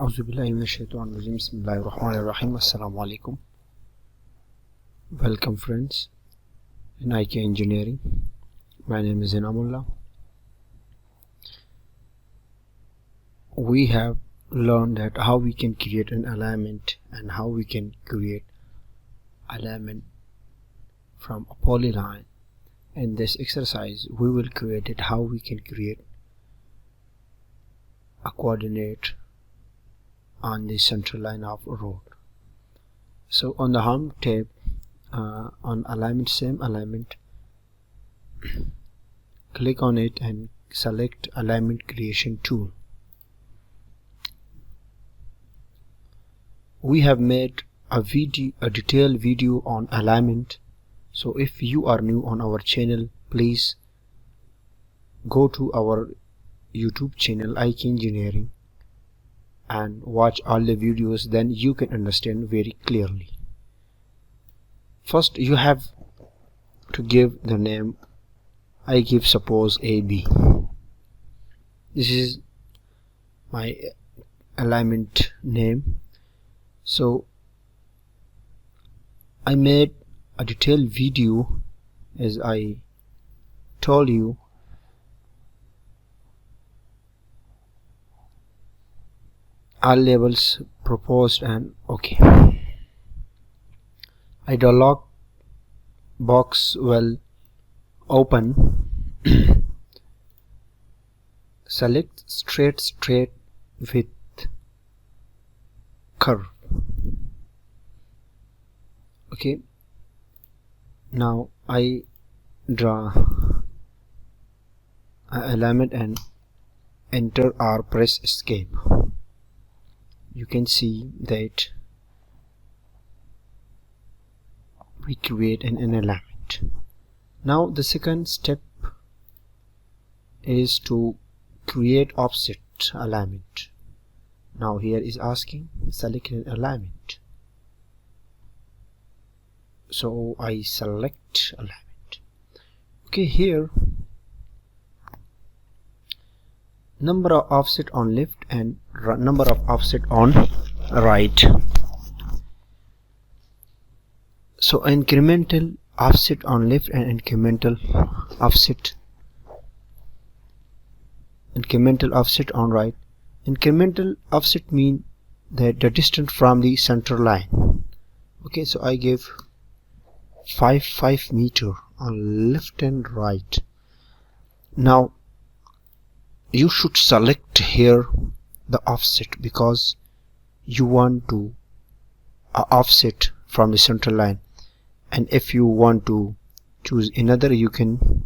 Auzubillahiminash-shaytanir-rajim. Bismillahir-rahmanir-rahim. Assalamu alaikum. Welcome friends in IK Engineering. My name is Inamullah. We have learned that how we can create an alignment and how we can create alignment from a polyline. In this exercise we will create it how we can create a coordinate on the center line of a road. So on the home tab, on alignment, same alignment, click on it and select alignment creation tool. We have made a detailed video on alignment, so if you are new on our channel, please go to our YouTube channel IK Engineering and watch all the videos, then you can understand very clearly. First you have to give the name. I give suppose AB. This is my alignment name. So I made a detailed video, as I told you. All labels proposed and OK. A dialog box will open. Select straight with curve. Okay, now I draw an alignment and enter or press escape. You can see that we create an alignment. Now the second step is to create offset alignment. Now here is asking select an alignment, so I select alignment. Okay, here number of offset on left and number of offset on right. So incremental offset on left and incremental offset on right. Incremental offset mean that the distance from the center line. Okay, so I give 5 meter on left and right. Now you should select here the offset because you want to offset from the center line, and if you want to choose another, you can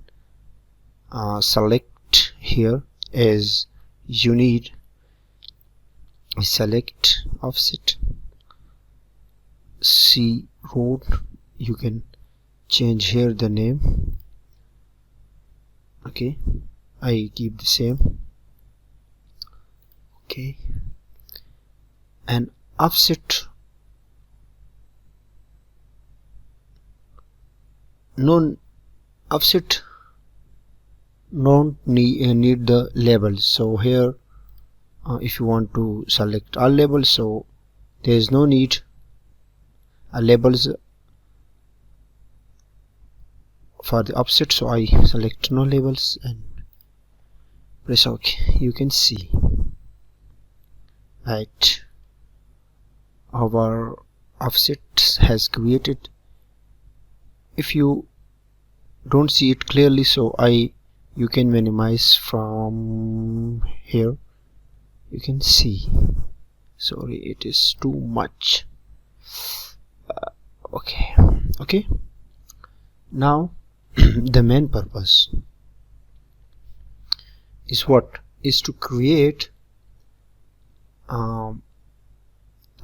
select here as you need. Select offset C road. You can change here the name. Okay, I keep the same. Okay, and offset don't need the labels. So here if you want to select all labels, so there is no need labels for the offset, so I select no labels and press OK. You can see that our offset has created. If you don't see it clearly, so you can minimize from here. You can see, sorry, it is too much. Okay, now the main purpose is what is to create a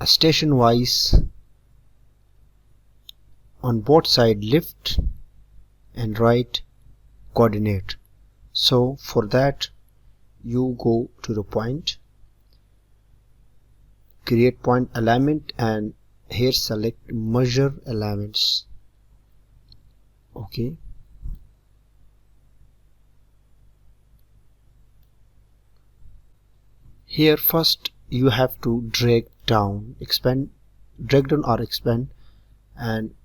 station wise on both side left and right coordinate. So for that you go to the point, create point alignment, and here select measure alignments. Okay, here first you have to drag down or expand and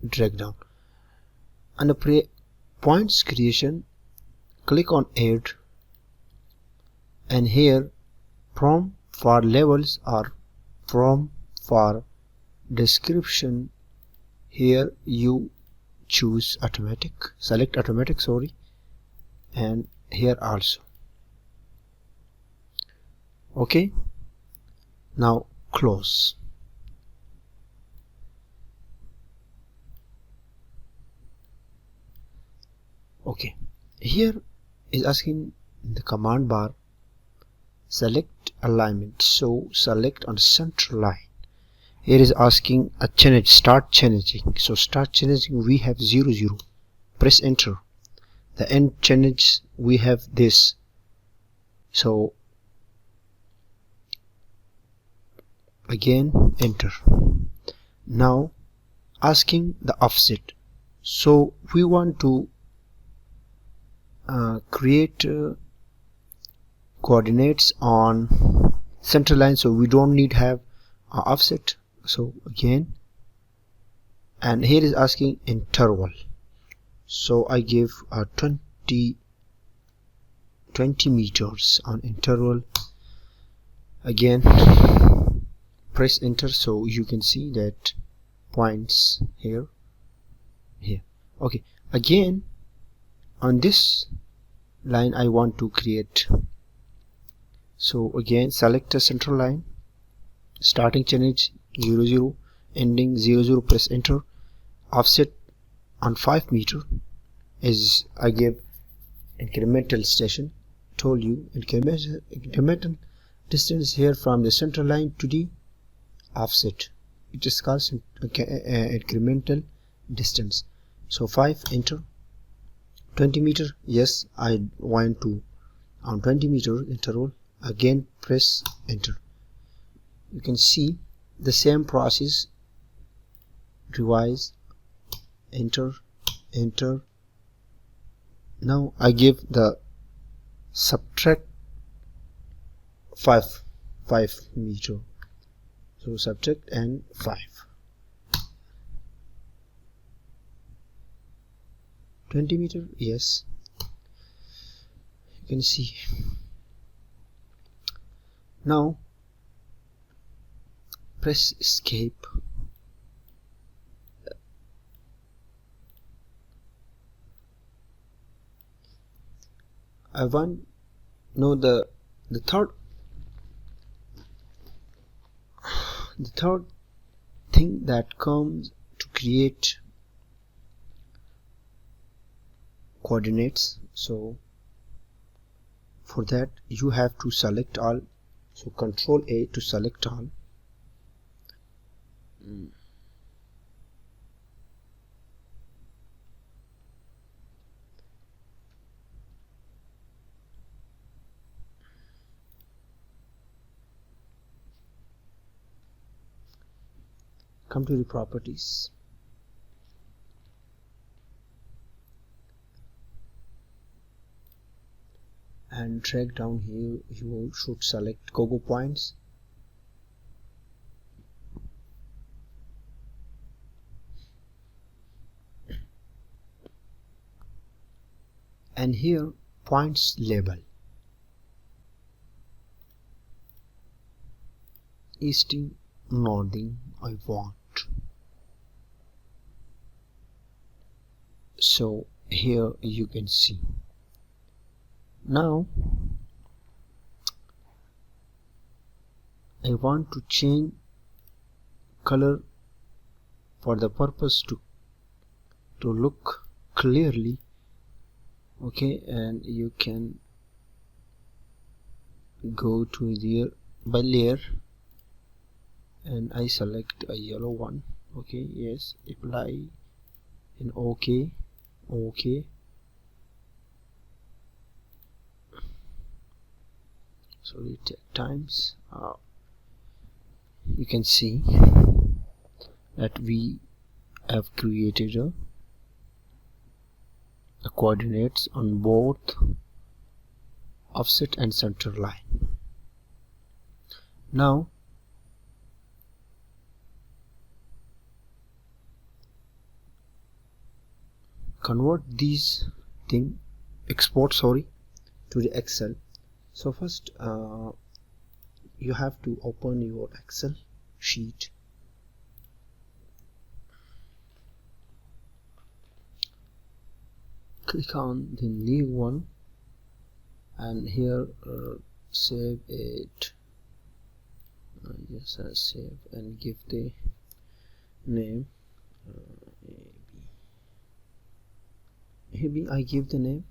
drag down. Under points creation, click on add, and here prompt for levels or prompt for description, here you choose automatic, select automatic, sorry, and here also. Okay, now close. Okay, here is asking in the command bar select alignment, so select on center line. Here is asking a change, start changing, so start changing we have 0 0, press enter. The end change we have this, so again enter. Now asking the offset, so we want to create coordinates on center line, so we don't need have offset, so again, and here is asking interval, so I give 20 meters on interval. Again press enter, so you can see that points here. Okay, again on this line I want to create, so again select a center line, starting change 0 0, ending 0 0, press enter. Offset on 5 meter is I give incremental station, told you incremental distance here from the center line to the offset, it is called incremental distance. So 5, enter. 20 meter, yes, I want to on 20 meter interval, again press enter. You can see the same process, revise, enter, enter. Now I give the subtract 5 meter, so subtract and 5. 20 meter, yes, you can see. Now press escape. I want know the third thing that comes to create coordinates. So for that you have to select all, so Control A to select all. Come to the properties, and drag down here. You should select Gogo points, and here points label, easting, northing I want. So here you can see. Now I want to change color for the purpose to look clearly. Okay, and you can go to there by layer, and I select a yellow one. Okay, yes, apply and OK. So it takes times. You can see that we have created a coordinates on both offset and center line. Now convert these thing, export to the Excel. So first you have to open your Excel sheet. Click on the new one and here save it. Yes, save and give the name AB. I give the name,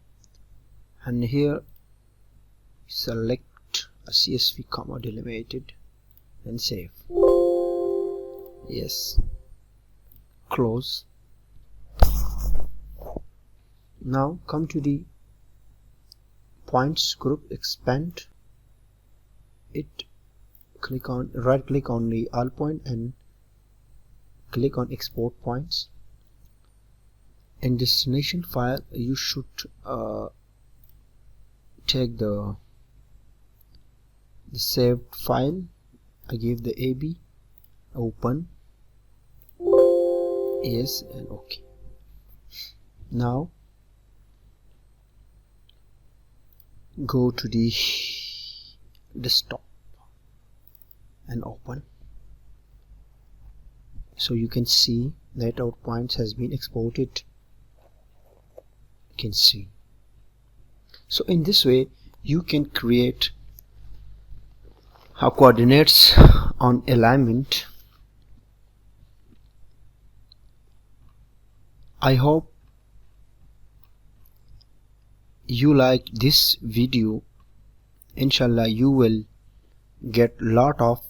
and here select a CSV comma delimited and save. Yes, close. Now come to the points group, expand it, click on right click on the all point and click on export points. In destination file you should take the saved file. I give the AB, open, yes, and OK. Now go to the desktop and open, so you can see that our points has been exported. You can see. So in this way you can create coordinates on alignment. I hope you like this video. Inshallah you will get lot of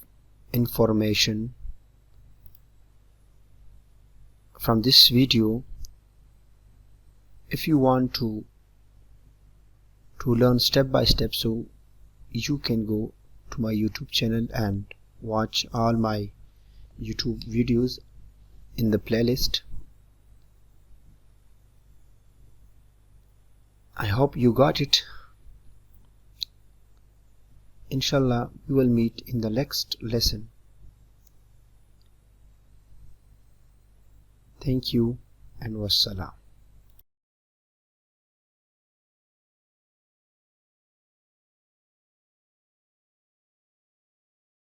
information from this video. If you want to learn step by step, so you can go to my YouTube channel and watch all my YouTube videos in the playlist. I hope you got it. Inshallah we will meet in the next lesson. Thank you and wassalam.